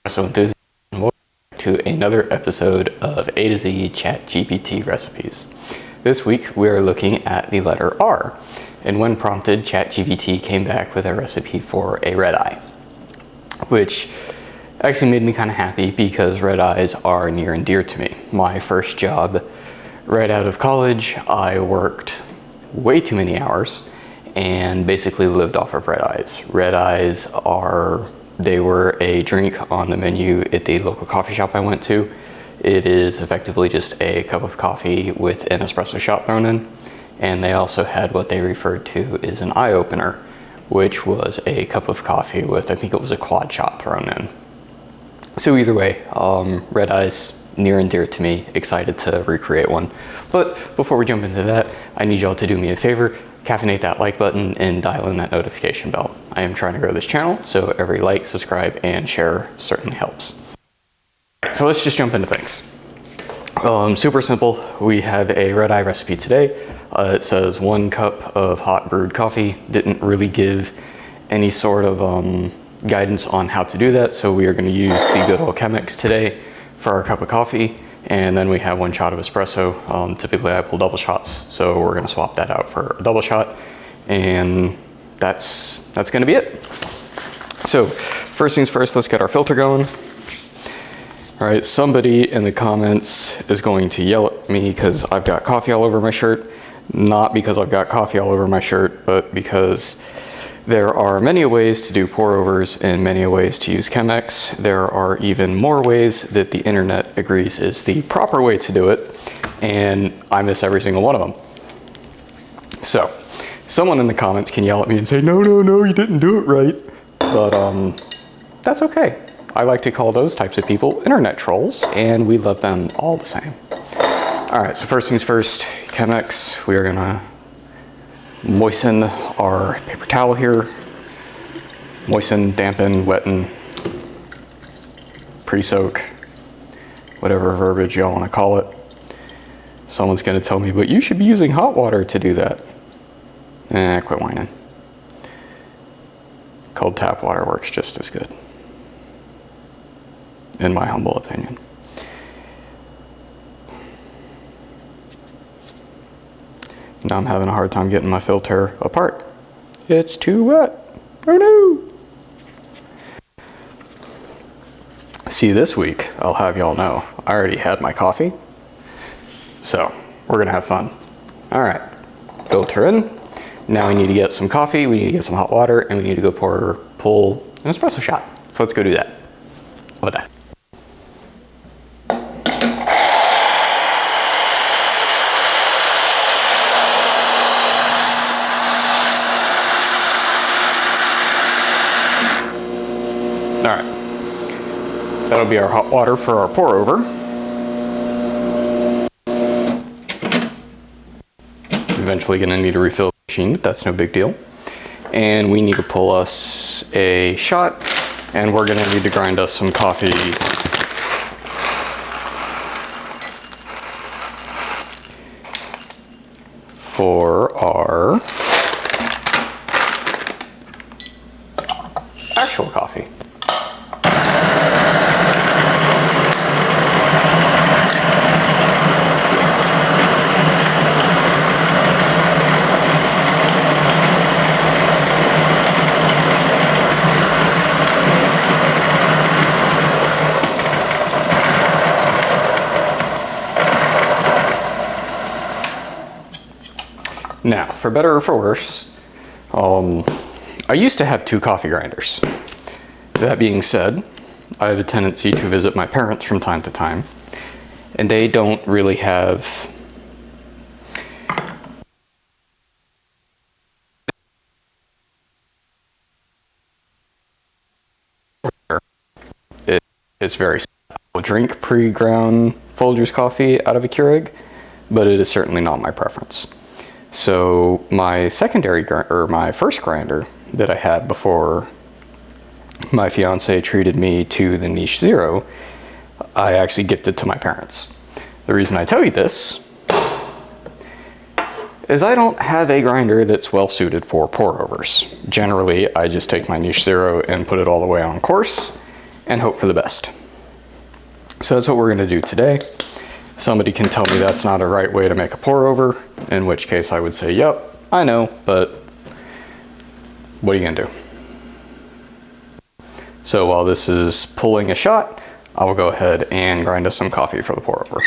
espresso enthusiast, and welcome to another episode of A to Z Chat GPT Recipes. This week we are looking at the letter R, and when prompted, ChatGPT came back with a recipe for a red eye, which actually made me kind of happy because red eyes are near and dear to me. My first job right out of college, I worked way too many hours and basically lived off of red eyes. Red eyes they were a drink on the menu at the local coffee shop I went to. It is effectively just a cup of coffee with an espresso shot thrown in. And they also had what they referred to as an eye opener, which was a cup of coffee with, I think it was a quad shot thrown in. So either way, red eyes, near and dear to me, excited to recreate one. But before we jump into that, I need y'all to do me a favor, caffeinate that like button and dial in that notification bell. I am trying to grow this channel, so every like, subscribe, and share certainly helps. So let's just jump into things. Super simple. We have a red eye recipe today. It says 1 cup of hot brewed coffee. Didn't really give any sort of guidance on how to do that, so we are going to use the good old Chemex today for our cup of coffee, and then we have 1 shot of espresso. Typically I pull double shots, so we're going to swap that out for a double shot, and that's going to be it. So first things first, let's get our filter going. All right, somebody in the comments is going to yell at me because I've got coffee all over my shirt. Not because I've got coffee all over my shirt, but because there are many ways to do pour overs and many ways to use Chemex. There are even more ways that the internet agrees is the proper way to do it, and I miss every single one of them. So someone in the comments can yell at me and say, no, you didn't do it right. But that's okay. I like to call those types of people internet trolls, and we love them all the same. All right, so first things first, Chemex. We are gonna moisten our paper towel here. Moisten, dampen, wetten, pre-soak, whatever verbiage y'all want to call it. Someone's going to tell me, but you should be using hot water to do that. Quit whining. Cold tap water works just as good, in my humble opinion. Now I'm having a hard time getting my filter apart. It's too wet. Oh no! See, this week, I'll have y'all know, I already had my coffee. So, we're gonna have fun. All right, filter in. Now we need to get some coffee, we need to get some hot water, and we need to go pull an espresso shot. So let's go do that. How about that? All right, that'll be our hot water for our pour over. Eventually gonna need to refill the machine, but that's no big deal. And we need to pull us a shot, and we're gonna need to grind us some coffee. For our actual coffee. Now, for better or for worse, I used to have 2 coffee grinders. That being said, I have a tendency to visit my parents from time to time, and they don't really have it's very simple. I will drink pre-ground Folgers coffee out of a Keurig, but it is certainly not my preference. So my my first grinder that I had before my fiance treated me to the Niche Zero, I actually gifted to my parents. The reason I tell you this is I don't have a grinder that's well suited for pour overs. Generally, I just take my Niche Zero and put it all the way on course, and hope for the best. So that's what we're gonna do today. Somebody can tell me that's not a right way to make a pour over, in which case I would say, yep, I know, but what are you gonna do? So while this is pulling a shot, I will go ahead and grind us some coffee for the pour over.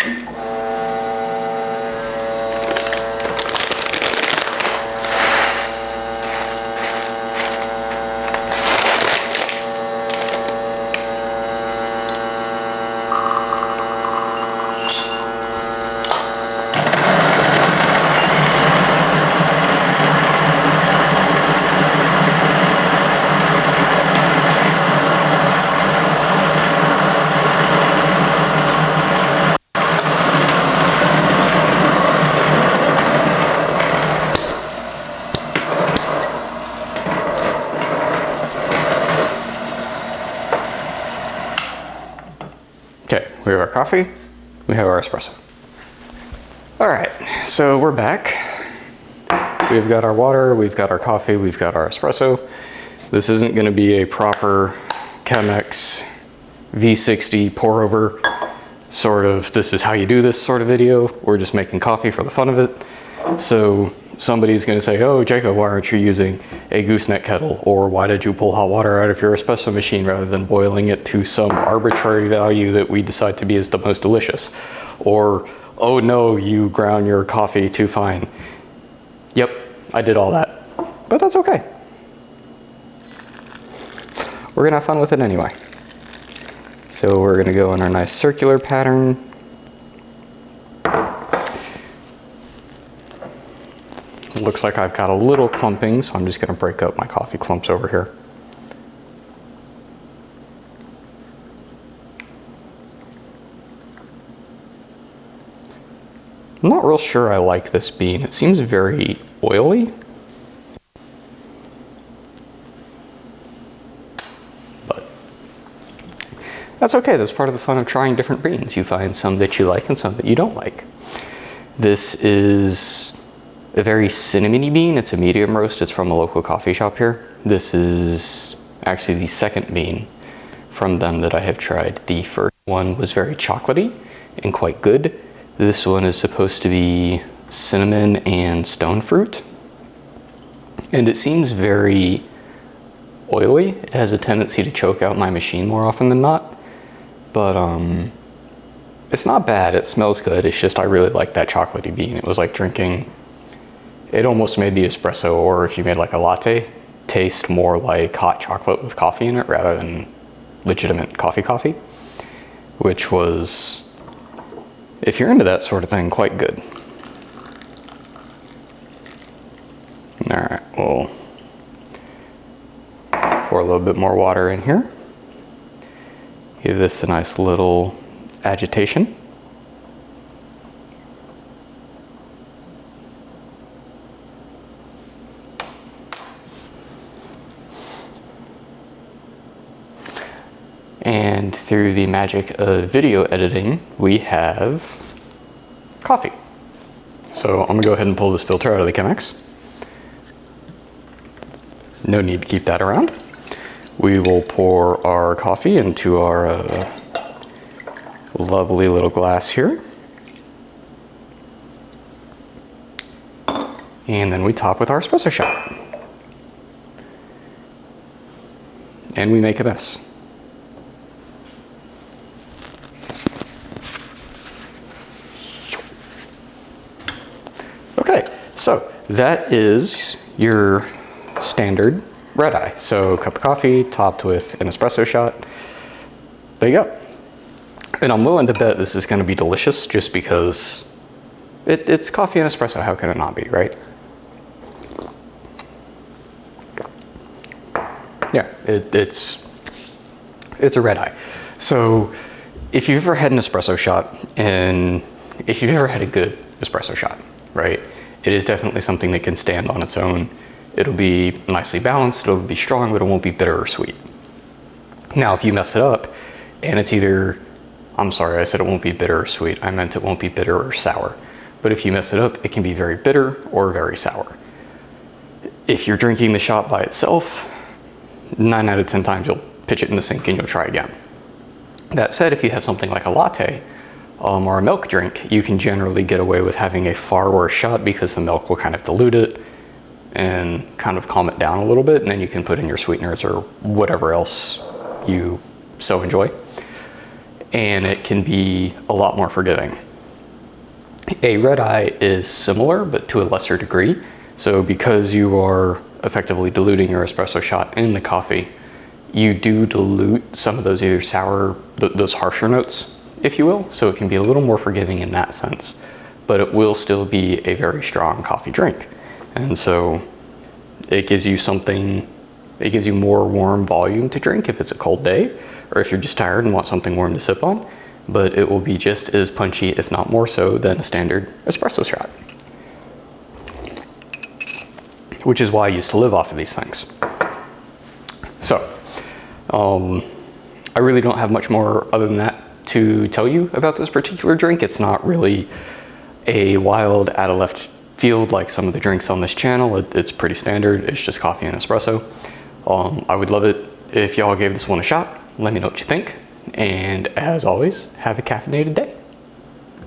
Okay, we have our coffee, we have our espresso. All right, so we're back. We've got our water, we've got our coffee, we've got our espresso. This isn't gonna be a proper Chemex V60 pour over sort of, this is how you do this sort of video. We're just making coffee for the fun of it. So somebody's gonna say, oh, Jacob, why aren't you using a gooseneck kettle? Or why did you pull hot water out of your espresso machine rather than boiling it to some arbitrary value that we decide to be as the most delicious? Or, oh no, you ground your coffee too fine. Yep, I did all that, but that's okay. We're gonna have fun with it anyway. So we're gonna go in our nice circular pattern. Looks like I've got a little clumping, so I'm just gonna break up my coffee clumps over here. I'm not real sure I like this bean. It seems very oily. But that's okay, that's part of the fun of trying different beans. You find some that you like and some that you don't like. This is a very cinnamony bean. It's a medium roast. It's from a local coffee shop here. This is actually the second bean from them that I have tried. The first one was very chocolatey and quite good. This one is supposed to be cinnamon and stone fruit. And it seems very oily. It has a tendency to choke out my machine more often than not. But it's not bad. It smells good. It's just I really like that chocolatey bean. It was like drinking, it almost made the espresso, or if you made like a latte, taste more like hot chocolate with coffee in it rather than legitimate coffee, which was, if you're into that sort of thing, quite good. All right, we'll pour a little bit more water in here. Give this a nice little agitation. And through the magic of video editing, we have coffee. So I'm gonna go ahead and pull this filter out of the Chemex. No need to keep that around. We will pour our coffee into our lovely little glass here. And then we top with our espresso shot. And we make a mess. Okay, so that is your standard red eye. So cup of coffee topped with an espresso shot. There you go. And I'm willing to bet this is going to be delicious just because it's coffee and espresso. How can it not be, right? Yeah, it's a red eye. So if you've ever had an espresso shot, and if you've ever had a good espresso shot, right, it is definitely something that can stand on its own. It'll be nicely balanced, it'll be strong, but it won't be bitter or sweet. Now, if you mess it up, and it's either, I'm sorry, I said it won't be bitter or sweet, I meant it won't be bitter or sour. But if you mess it up, it can be very bitter or very sour. If you're drinking the shot by itself, 9 out of 10 times you'll pitch it in the sink and you'll try again. That said, if you have something like a latte or a milk drink, you can generally get away with having a far worse shot because the milk will kind of dilute it and kind of calm it down a little bit, and then you can put in your sweeteners or whatever else you so enjoy. And it can be a lot more forgiving. A red eye is similar, but to a lesser degree. So because you are effectively diluting your espresso shot in the coffee, you do dilute some of those either sour, those harsher notes, if you will. So it can be a little more forgiving in that sense, but it will still be a very strong coffee drink. And so it gives you something, it gives you more warm volume to drink if it's a cold day, or if you're just tired and want something warm to sip on, but it will be just as punchy, if not more so, than a standard espresso shot. Which is why I used to live off of these things. So, I really don't have much more other than that to tell you about this particular drink. It's not really a wild, out of left field like some of the drinks on this channel. It's pretty standard. It's just coffee and espresso. I would love it if y'all gave this one a shot. Let me know what you think. And as always, have a caffeinated day.